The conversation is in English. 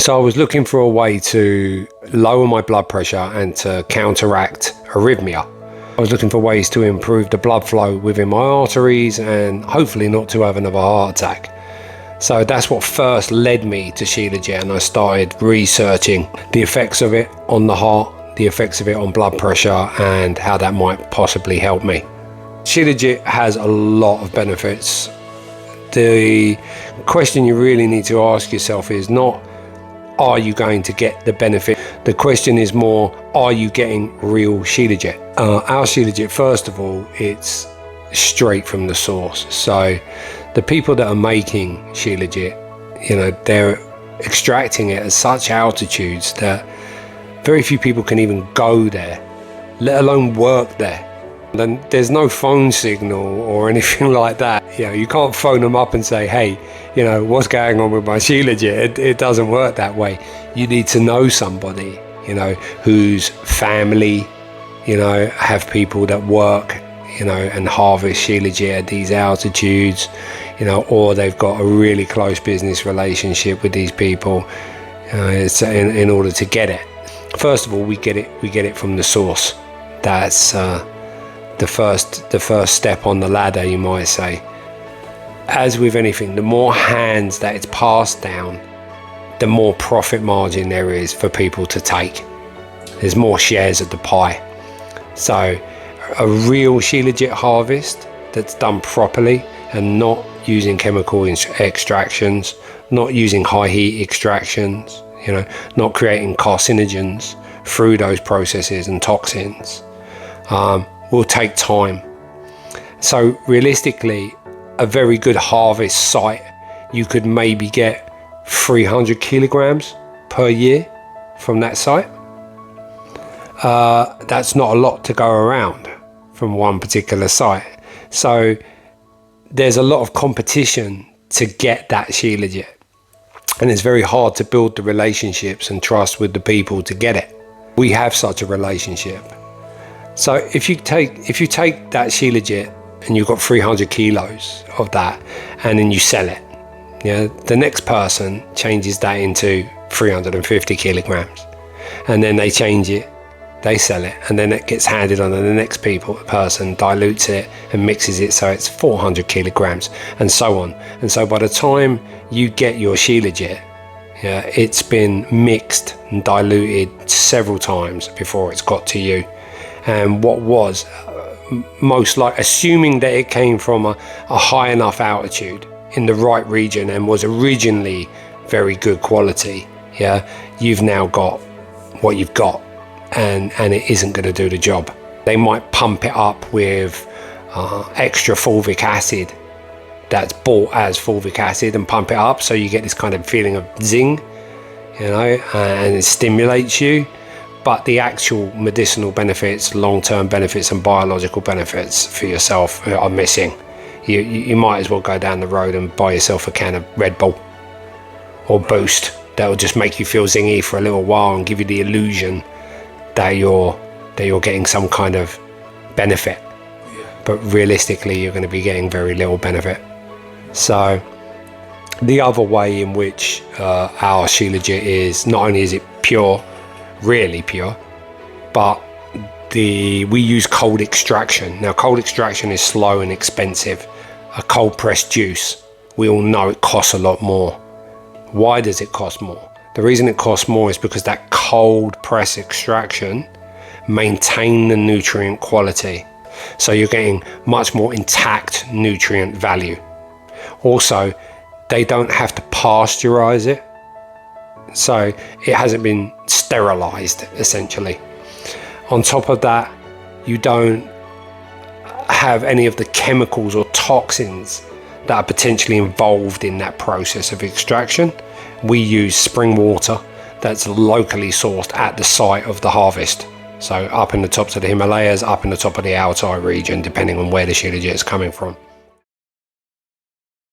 So I was looking for a way to lower my blood pressure and to counteract arrhythmia. I was looking for ways to improve the blood flow within my arteries and hopefully not to have another heart attack. So that's what first led me to shilajit, and I started researching the effects of it on the heart, the effects of it on blood pressure, and how that might possibly help me. Shilajit has a lot of benefits. The question you really need to ask yourself is not, are you going to get the benefit? The question is more, are you getting real shilajit? Our shilajit, first of all, it's straight from the source. So the people that are making shilajit, you know, they're extracting it at such altitudes that very few people can even go there, let alone work there. Then there's no phone signal or anything like that. You know, you can't phone them up and say, hey, you know, what's going on with my shilajit? It doesn't work that way. You need to know somebody, you know, whose family, you know, have people that work, you know, and harvest shilajit at these altitudes, you know, or they've got a really close business relationship with these people it's in order to get it. First of all, we get it from the source. That's the first step on the ladder, you might say. As with anything, the more hands that it's passed down, the more profit margin there is for people to take. There's more shares of the pie. So a real shilajit harvest that's done properly and not using chemical extractions, not using high heat extractions, you know, not creating carcinogens through those processes and toxins, will take time. So realistically, a very good harvest site, you could maybe get 300 kilograms per year from that site. That's not a lot to go around from one particular site. So there's a lot of competition to get that shilajit, and it's very hard to build the relationships and trust with the people to get it. We have such a relationship. So if you take that shilajit and you've got 300 kilos of that, and then you sell it, yeah, the next person changes that into 350 kilograms, and then they change it, they sell it, and then it gets handed on to the next person dilutes it and mixes it so it's 400 kilograms, and so on. And so by the time you get your shilajit, yeah, it's been mixed and diluted several times before it's got to you. And what was most like, assuming that it came from a high enough altitude in the right region and was originally very good quality, yeah, you've now got what you've got, and it isn't going to do the job. They might pump it up with extra fulvic acid that's bought as fulvic acid and pump it up so you get this kind of feeling of zing, you know, and it stimulates you. But the actual medicinal benefits, long-term benefits and biological benefits for yourself are missing. You might as well go down the road and buy yourself a can of Red Bull or Boost. That'll just make you feel zingy for a little while and give you the illusion that you're getting some kind of benefit. But realistically, you're going to be getting very little benefit. So the other way in which our shilajit is, not only is it pure, really pure, but we use cold extraction. Now, cold extraction is slow and expensive. A cold pressed juice, we all know it costs a lot more. Why does it cost more? The reason it costs more is because that cold press extraction maintain the nutrient quality, so you're getting much more intact nutrient value. Also, they don't have to pasteurize it, so it hasn't been sterilized essentially. On top of that, you don't have any of the chemicals or toxins that are potentially involved in that process of extraction. We use spring water that's locally sourced at the site of the harvest, so up in the tops of the Himalayas, up in the top of the Altai region, depending on where the shilajit is coming from.